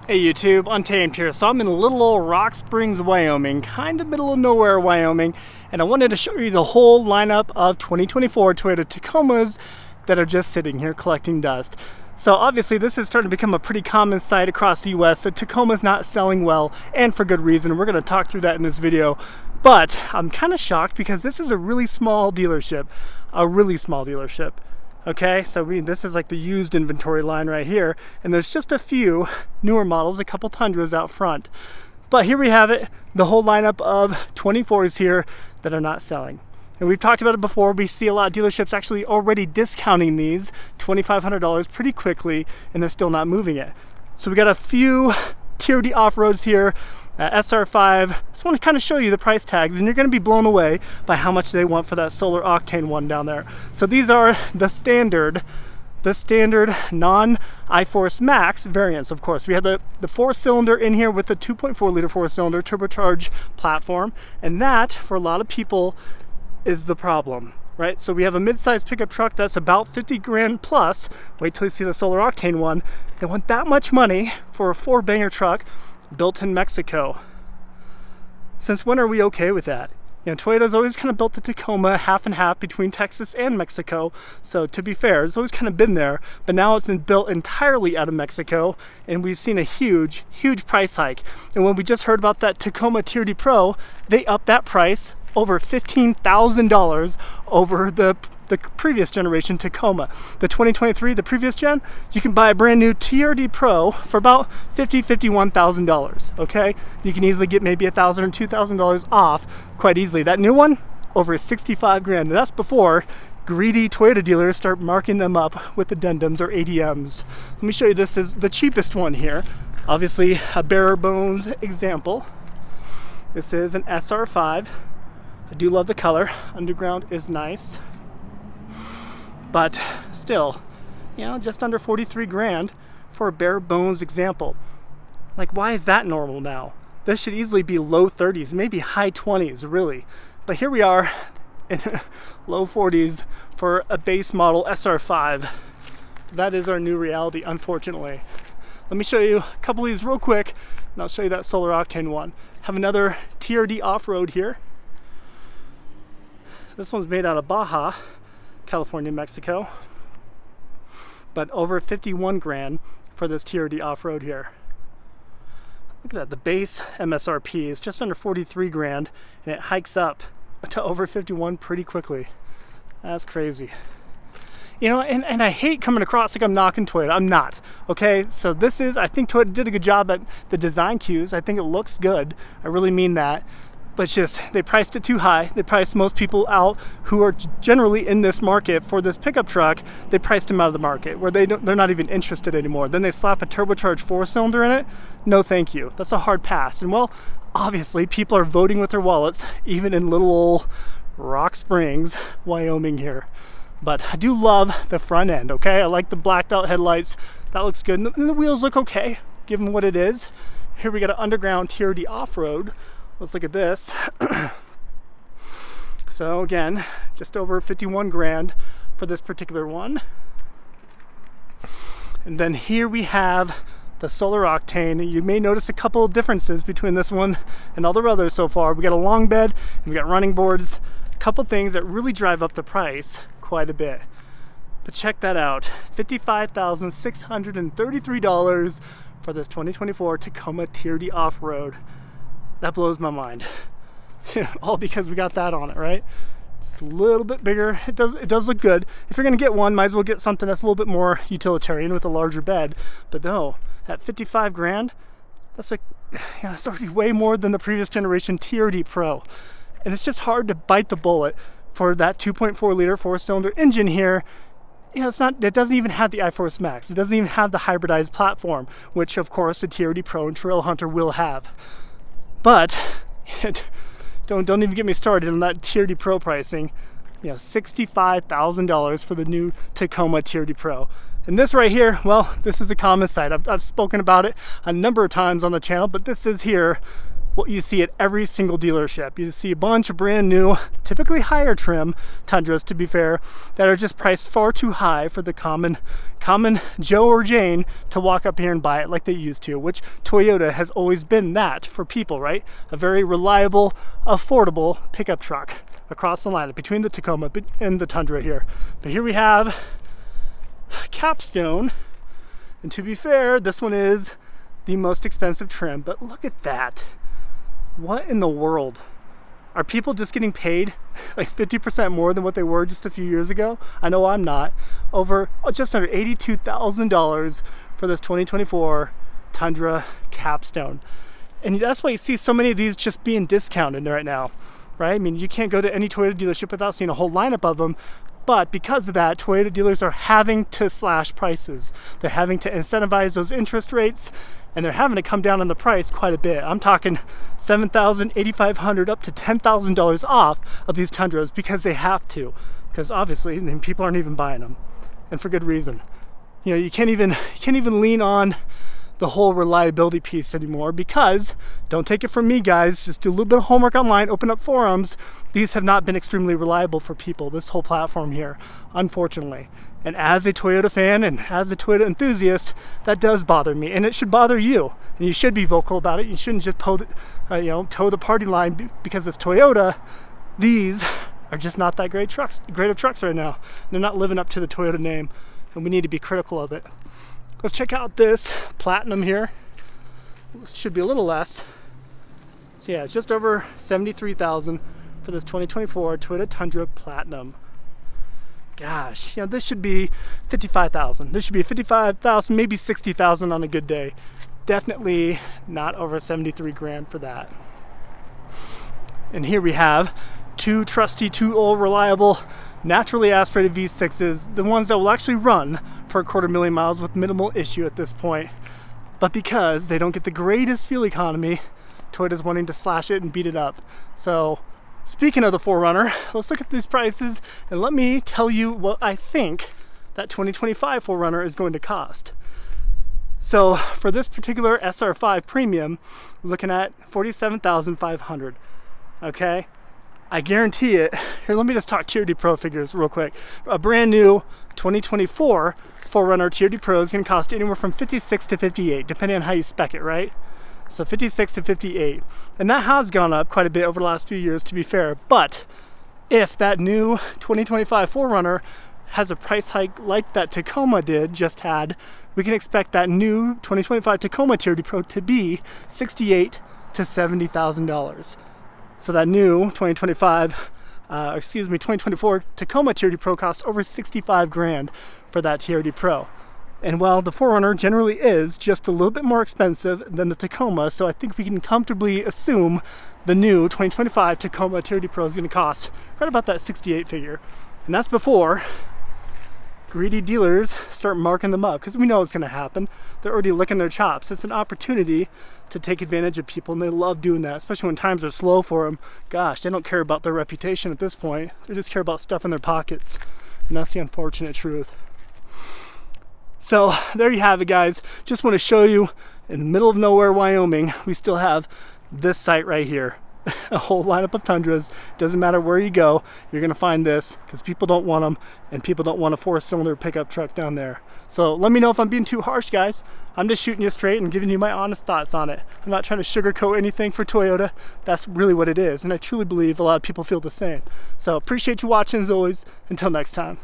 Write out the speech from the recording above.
Hey YouTube, Untamed here. So I'm in little old Rock Springs, Wyoming, kind of middle of nowhere, Wyoming, and I wanted to show you the whole lineup of 2024 Toyota Tacomas that are just sitting here collecting dust. So obviously this is starting to become a pretty common sight across the US. The Tacoma's not selling well, and for good reason. We're going to talk through that in this video. But I'm kind of shocked because this is a really small dealership. Okay, so this is like the used inventory line right here, and there's just a few newer models, a couple Tundras out front. But here we have it, the whole lineup of 24s here that are not selling. And we've talked about it before. We see a lot of dealerships actually already discounting these $2,500 pretty quickly, and they're still not moving it. So we got a few TRD off-roads here. SR5, just want to kind of show you the price tags, and you're going to be blown away by how much they want for that solar octane one down there. So these are the standard non-iForce Max variants. Of course, we have the 4-cylinder in here with the 2.4 liter 4-cylinder turbocharged platform, and that for a lot of people is the problem, right? So we have a mid-size pickup truck that's about 50 grand plus. Wait till you see the solar octane one. They want that much money for a 4-banger truck built in Mexico. Since when are we okay with that? You know, Toyota's always kind of built the Tacoma half and half between Texas and Mexico. So to be fair, it's always kind of been there, but now it's been built entirely out of Mexico, and we've seen a huge price hike. And when we just heard about that Tacoma TRD Pro, they upped that price over $15,000 over the previous generation Tacoma. The 2023, the previous gen, you can buy a brand new TRD Pro for about $51,000, okay? You can easily get maybe $1,000 or $2,000 off quite easily. That new one, over 65 grand. And that's before greedy Toyota dealers start marking them up with addendums or ADMs. Let me show you, this is the cheapest one here. Obviously a bare bones example. This is an SR5. I do love the color. Underground is nice. But still, you know, just under 43 grand for a bare bones example. Like, why is that normal now? This should easily be low 30s, maybe high 20s, really. But here we are in low 40s for a base model SR5. That is our new reality, unfortunately. Let me show you a couple of these real quick, and I'll show you that solar octane one. Have another TRD off-road here. This one's made out of Baja, California, Mexico, but over 51 grand for this TRD off-road here. Look at that, the base MSRP is just under 43 grand, and it hikes up to over 51 pretty quickly. That's crazy. You know, and I hate coming across like I'm knocking Toyota. I'm not, okay? So this is, I think Toyota did a good job at the design cues. I think it looks good. I really mean that. But it's just, they priced it too high. They priced most people out who are generally in this market for this pickup truck. They priced them out of the market where they're not even interested anymore. Then they slap a turbocharged 4-cylinder in it. No thank you. That's a hard pass. And well, obviously people are voting with their wallets, even in little old Rock Springs, Wyoming here. But I do love the front end, okay? I like the blacked out headlights. That looks good. And the wheels look okay, given what it is. Here we got an underground TRD off-road. Let's look at this. So again, just over 51 grand for this particular one. And then here we have the solar octane. You may notice a couple of differences between this one and all the others so far. We got a long bed and we got running boards. A couple things that really drive up the price quite a bit. But check that out, $55,633 for this 2024 Tacoma TRD off-road. That blows my mind. All because we got that on it, right? Just a little bit bigger. It does look good. If you're gonna get one, might as well get something that's a little bit more utilitarian with a larger bed. But no, at 55 grand, that's like, yeah, it's already way more than the previous generation TRD Pro. And it's just hard to bite the bullet for that 2.4 liter 4-cylinder engine here. You know, it doesn't even have the iForce Max. It doesn't even have the hybridized platform, which of course the TRD Pro and Trail Hunter will have. But don't even get me started on that TRD Pro pricing. You know, $65,000 for the new Tacoma TRD Pro. And this right here, well, this is a common sight. I've spoken about it a number of times on the channel, but this is here what you see at every single dealership. You see a bunch of brand new, typically higher trim Tundras, to be fair, that are just priced far too high for the common Joe or Jane to walk up here and buy it like they used to, which Toyota has always been that for people, right? A very reliable, affordable pickup truck across the line between the Tacoma and the Tundra here. But here we have Capstone, and to be fair, this one is the most expensive trim, but look at that. What in the world? Are people just getting paid like 50% more than what they were just a few years ago? I know I'm not. Over just under $82,000 for this 2024 Tundra Capstone. And that's why you see so many of these just being discounted right now, right? I mean, you can't go to any Toyota dealership without seeing a whole lineup of them. But because of that, Toyota dealers are having to slash prices. They're having to incentivize those interest rates, and they're having to come down on the price quite a bit. I'm talking $7,000, $8,500, up to $10,000 off of these Tundras because they have to. Because obviously, people aren't even buying them, and for good reason. You know, you can't even lean on the whole reliability piece anymore, because, don't take it from me guys, just do a little bit of homework online, open up forums. These have not been extremely reliable for people, this whole platform here, unfortunately. And as a Toyota fan and as a Toyota enthusiast, that does bother me, and it should bother you. And you should be vocal about it. You shouldn't just toe the party line because it's Toyota. These are just not that great of trucks right now. They're not living up to the Toyota name, and we need to be critical of it. Let's check out this Platinum here. This should be a little less. So yeah, just over $73,000 for this 2024 Toyota Tundra Platinum. Gosh, you know, this should be $55,000. This should be $55,000, maybe $60,000 on a good day. Definitely not over 73 grand for that. And here we have two trusty, two old reliable, naturally aspirated V6s, the ones that will actually run for 250,000 miles with minimal issue at this point. But because they don't get the greatest fuel economy, Toyota's wanting to slash it and beat it up. So speaking of the 4Runner, let's look at these prices and let me tell you what I think that 2025 4Runner is going to cost. So for this particular SR5 Premium, we're looking at $47,500. Okay, I guarantee it. Here, let me just talk TRD Pro figures real quick. A brand new 2024 4Runner TRD Pro is going to cost anywhere from $56 to $58, depending on how you spec it, right? So $56 to $58, and that has gone up quite a bit over the last few years, to be fair. But if that new 2025 4Runner has a price hike like that Tacoma just had, we can expect that new 2025 Tacoma TRD Pro to be $68,000 to $70,000. So that new 2024 Tacoma TRD Pro costs over 65 grand for that TRD Pro. And while the 4Runner generally is just a little bit more expensive than the Tacoma, so I think we can comfortably assume the new 2025 Tacoma TRD Pro is going to cost right about that 68 figure. And that's before greedy dealers start marking them up, because we know it's going to happen. They're already licking their chops. It's an opportunity to take advantage of people, and they love doing that, especially when times are slow for them. Gosh, they don't care about their reputation at this point. They just care about stuff in their pockets, and that's the unfortunate truth. So there you have it, guys. Just want to show you, in the middle of nowhere, Wyoming, we still have this site right here. A whole lineup of Tundras. Doesn't matter where you go, you're gonna find this, because people don't want them, and people don't want a 4-cylinder pickup truck down there. So let me know if I'm being too harsh, guys. I'm just shooting you straight and giving you my honest thoughts on it. I'm not trying to sugarcoat anything for Toyota. That's really what it is, and I truly believe a lot of people feel the same. So appreciate you watching as always. Until next time.